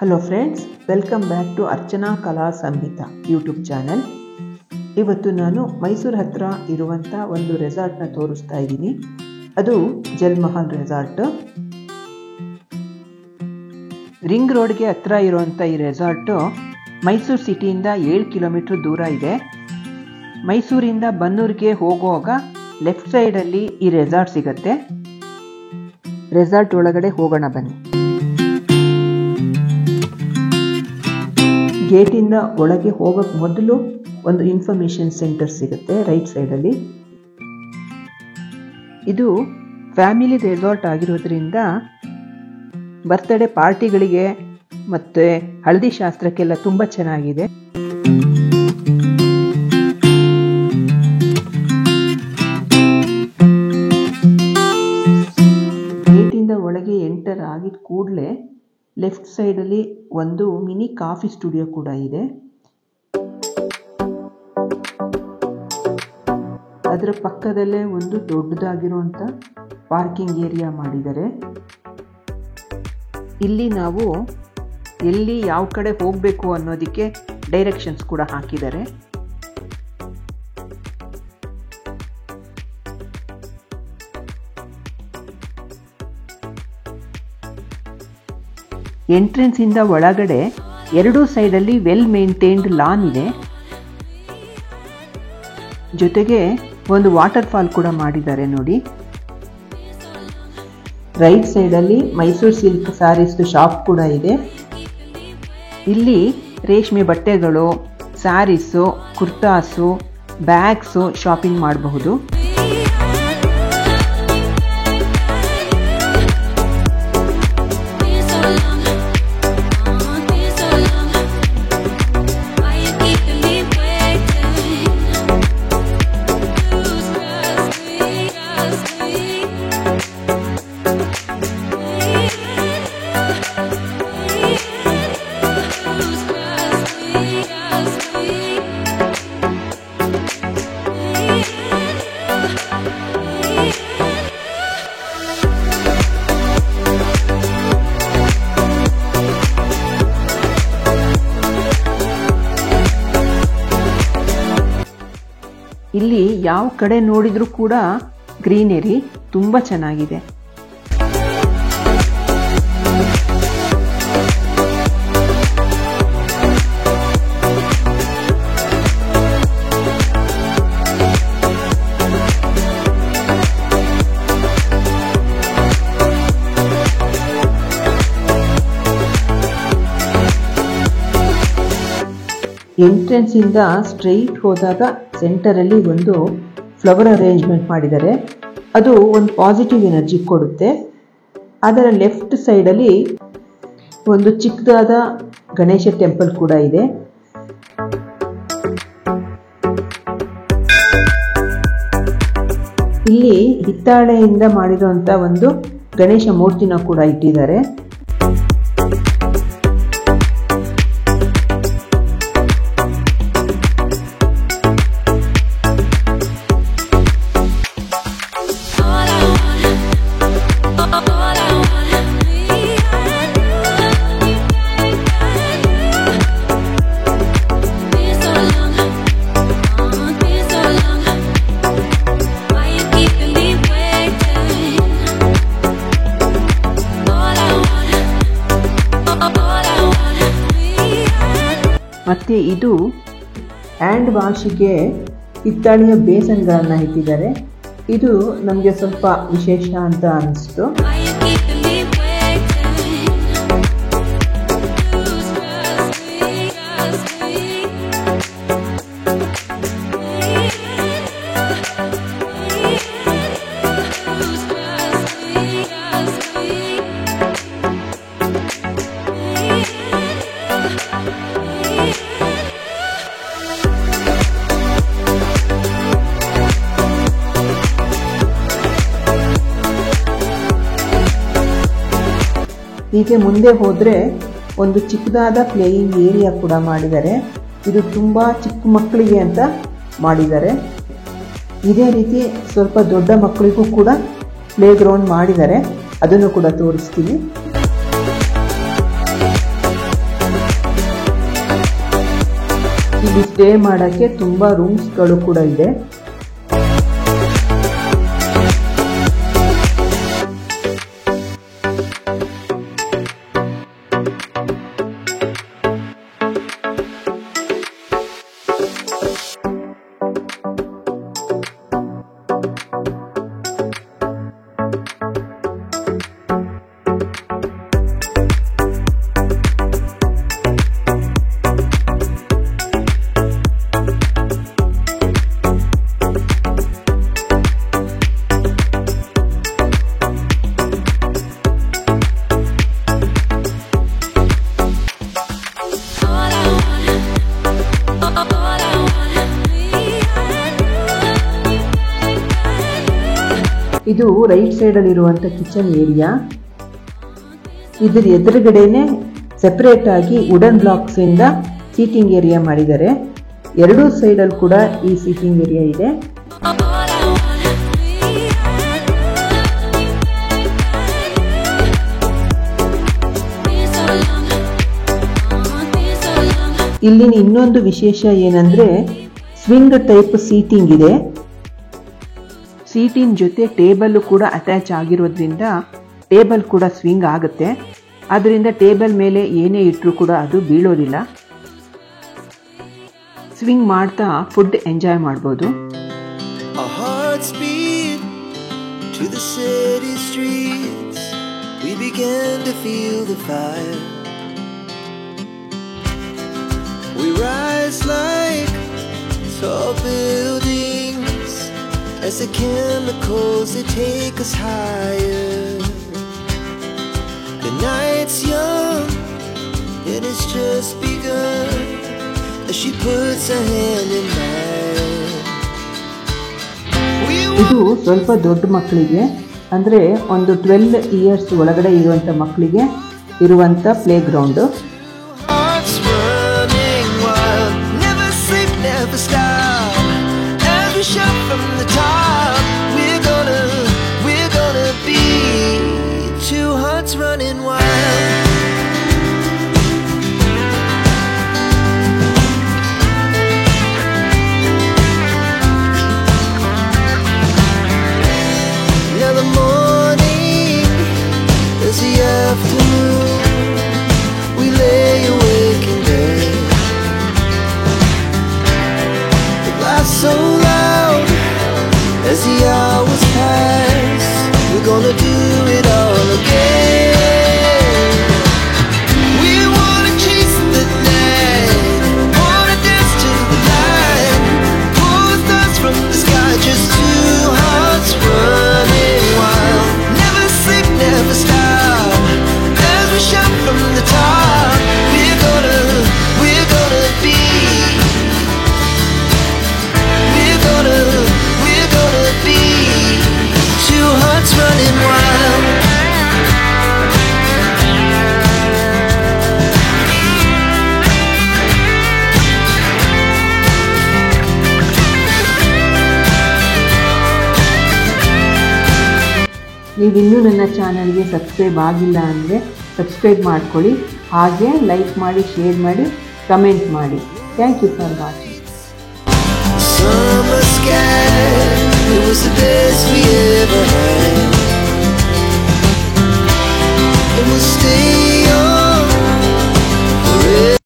Hello friends, welcome back to Archana Kala Samhita YouTube channel. ಇವತ್ತು ನಾನು ಮೈಸೂರು ಹತ್ರ ಇರುವಂಥ ಒಂದು ರೆಸಾರ್ಟ್ನ ತೋರಿಸ್ತಾ ಇದ್ದೀನಿ. ಅದು ಜಲ್ಮಹಲ್ ರೆಸಾರ್ಟ್. ರಿಂಗ್ ರೋಡ್ಗೆ ಹತ್ರ ಇರುವಂಥ ಈ ರೆಸಾರ್ಟು ಮೈಸೂರು ಸಿಟಿಯಿಂದ 7 ಕಿಲೋಮೀಟರ್ ದೂರ ಇದೆ. ಮೈಸೂರಿಂದ ಬನ್ನೂರಿಗೆ ಹೋಗುವಾಗ ಲೆಫ್ಟ್ ಸೈಡಲ್ಲಿ ಈ ರೆಸಾರ್ಟ್ ಸಿಗುತ್ತೆ. ರೆಸಾರ್ಟ್ ಒಳಗಡೆ ಹೋಗೋಣ ಬನ್ನಿ. ಗೇಟಿಂದ ಒಳಗೆ ಹೋಗೋಕ್ಕೆ ಮೊದಲು ಒಂದು ಇನ್ಫಾರ್ಮೇಷನ್ ಸೆಂಟರ್ ಸಿಗುತ್ತೆ ರೈಟ್ ಸೈಡಲ್ಲಿ. ಇದು ಫ್ಯಾಮಿಲಿ ರೆಸಾರ್ಟ್ ಆಗಿರೋದ್ರಿಂದ ಬರ್ತ್ಡೇ ಪಾರ್ಟಿಗಳಿಗೆ ಮತ್ತು ಹಳದಿ ಶಾಸ್ತ್ರಕ್ಕೆಲ್ಲ ತುಂಬ ಚೆನ್ನಾಗಿದೆ. ಗೇಟಿಂದ ಒಳಗೆ ಎಂಟರ್ ಆಗಿದ ಕೂಡಲೇ ಲೆಫ್ಟ್ ಸೈಡಲ್ಲಿ ಒಂದು ಮಿನಿ ಕಾಫಿ ಸ್ಟುಡಿಯೋ ಕೂಡ ಇದೆ. ಅದರ ಪಕ್ಕದಲ್ಲೇ ಒಂದು ದೊಡ್ಡದಾಗಿರುವಂಥ ಪಾರ್ಕಿಂಗ್ ಏರಿಯಾ ಮಾಡಿದ್ದಾರೆ. ಇಲ್ಲಿ ನಾವು ಎಲ್ಲಿ ಯಾವ ಕಡೆ ಹೋಗಬೇಕು ಅನ್ನೋದಕ್ಕೆ ಡೈರೆಕ್ಷನ್ಸ್ ಕೂಡ ಹಾಕಿದ್ದಾರೆ. ಎಂಟ್ರೆನ್ಸ್ ಇಂದ ಒಳಗಡೆ ಎರಡೂ ಸೈಡಲ್ಲಿ ವೆಲ್ ಮೇಂಟೈನ್ಡ್ ಲಾನ್ ಇದೆ. ಜೊತೆಗೆ ಒಂದು ವಾಟರ್ ಫಾಲ್ ಕೂಡ ಮಾಡಿದ್ದಾರೆ ನೋಡಿ. ರೈಟ್ ಸೈಡಲ್ಲಿ ಮೈಸೂರು ಸಿಲ್ಕ್ ಸ್ಯಾರೀಸ್ ಶಾಪ್ ಕೂಡ ಇದೆ. ಇಲ್ಲಿ ರೇಷ್ಮೆ ಬಟ್ಟೆಗಳು, ಸ್ಯಾರೀಸು, ಕುರ್ತಾಸು, ಬ್ಯಾಗ್ಸು ಶಾಪಿಂಗ್ ಮಾಡಬಹುದು. ಇಲ್ಲಿ ಯಾವ ಕಡೆ ನೋಡಿದ್ರೂ ಕೂಡ ಗ್ರೀನರಿ ತುಂಬ ಚೆನ್ನಾಗಿದೆ. ಎಂಟ್ರೆನ್ಸ್ ಇಂದ ಸ್ಟ್ರೈಟ್ ಹೋದಾಗ ಸೆಂಟರಲ್ಲಿ ಒಂದು ಫ್ಲವರ್ ಅರೇಂಜ್ಮೆಂಟ್ ಮಾಡಿದ್ದಾರೆ. ಅದು ಒಂದು ಪಾಸಿಟಿವ್ ಎನರ್ಜಿ ಕೊಡುತ್ತೆ. ಅದರ ಲೆಫ್ಟ್ ಸೈಡಲ್ಲಿ ಒಂದು ಚಿಕ್ಕದಾದ ಗಣೇಶ ಟೆಂಪಲ್ ಕೂಡ ಇದೆ. ಇಲ್ಲಿ ಹಿತ್ತಾಳೆಯಿಂದ ಮಾಡಿರುವಂಥ ಒಂದು ಗಣೇಶ ಮೂರ್ತಿನ ಕೂಡ ಇಟ್ಟಿದ್ದಾರೆ. ಮತ್ತು ಇದು ಹ್ಯಾಂಡ್ ವಾಶಿಗೆ ಹಿತ್ತಾಳೆಯ ಬೇಸನ್ಗಳನ್ನು ಇಟ್ಟಿದ್ದಾರೆ. ಇದು ನಮಗೆ ಸ್ವಲ್ಪ ವಿಶೇಷ ಅಂತ ಅನಿಸ್ತು. ಹೀಗೆ ಮುಂದೆ ಹೋದರೆ ಒಂದು ಚಿಕ್ಕದಾದ ಪ್ಲೇಯಿಂಗ್ ಏರಿಯಾ ಕೂಡ ಮಾಡಿದ್ದಾರೆ. ಇದು ತುಂಬ ಚಿಕ್ಕ ಮಕ್ಕಳಿಗೆ ಅಂತ ಮಾಡಿದ್ದಾರೆ. ಇದೇ ರೀತಿ ಸ್ವಲ್ಪ ದೊಡ್ಡ ಮಕ್ಕಳಿಗೂ ಕೂಡ ಪ್ಲೇ ಗ್ರೌಂಡ್ ಮಾಡಿದ್ದಾರೆ. ಅದನ್ನು ಕೂಡ ತೋರಿಸ್ತೀವಿ. ಇಲ್ಲಿ ಸ್ಟೇ ಮಾಡೋಕ್ಕೆ ತುಂಬ ರೂಮ್ಸ್ಗಳು ಕೂಡ ಇದೆ. ಇದು ರೈಟ್ ಸೈಡಲ್ಲಿ ಇರುವಂಥ ಕಿಚನ್ ಏರಿಯಾ. ಇದರ ಎದುರುಗಡೆನೆ ಸೆಪರೇಟ್ ಆಗಿ ವುಡನ್ ಬ್ಲಾಕ್ಸ್ ಇಂದ ಸೀಟಿಂಗ್ ಏರಿಯಾ ಮಾಡಿದ್ದಾರೆ. ಎರಡೂ ಸೈಡಲ್ಲಿ ಕೂಡ ಈ ಸೀಟಿಂಗ್ ಏರಿಯಾ ಇದೆ. ಇಲ್ಲಿನ ಇನ್ನೊಂದು ವಿಶೇಷ ಏನಂದ್ರೆ ಸ್ವಿಂಗ್ ಟೈಪ್ ಸೀಟಿಂಗ್ ಇದೆ. ಸೀಟಿನ ಜೊತೆ ಟೇಬಲ್ ಕೂಡ ಅಟ್ಯಾಚ್ ಆಗಿರೋದ್ರಿಂದ ಟೇಬಲ್ ಕೂಡ ಸ್ವಿಂಗ್ ಆಗುತ್ತೆ. ಅದರಿಂದ ಟೇಬಲ್ ಮೇಲೆ ಏನೇ ಇಟ್ಟರೂ ಕೂಡ ಅದು ಬೀಳೋದಿಲ್ಲ. ಸ್ವಿಂಗ್ ಮಾಡ್ತಾ ಫುಡ್ ಎಂಜಾಯ್ ಮಾಡ್ಬೋದು. As the chemicals, they take us higher. The night's young, and it's just begun. As she puts her hand in mine. ಇದು ಸ್ವಲ್ಪ ದೊಡ್ಡ ಮಕ್ಕಳಿಗೆ, ಅಂದರೆ ಒಂದು 12 ಇಯರ್ಸ್ ಒಳಗಡೆ ಇರುವಂಥ ಮಕ್ಕಳಿಗೆ ಇರುವಂಥ play ground. From the top, we're gonna be two hearts running wild. Now the morning is the afternoon. We lay awake in bed. The laughs so loud as the hours pass, we're gonna do it all again. We wanna chase the night, wanna dance to the light, pull the stars from the sky, just two hearts running wild. Never sleep, never stop, as we shout from the top. We're gonna be, we're gonna be two hearts running wild. ನೀವಿನ್ನೂ ನನ್ನ ಚಾನಲ್ಗೆ subscribe ಆಗಿಲ್ಲ ಅಂದರೆ subscribe ಮಾಡ್ಕೊಳ್ಳಿ. ಹಾಗೆ like ಮಾಡಿ, share ಮಾಡಿ, comment ಮಾಡಿ. Thank you for watching. Summer sky, it was the best we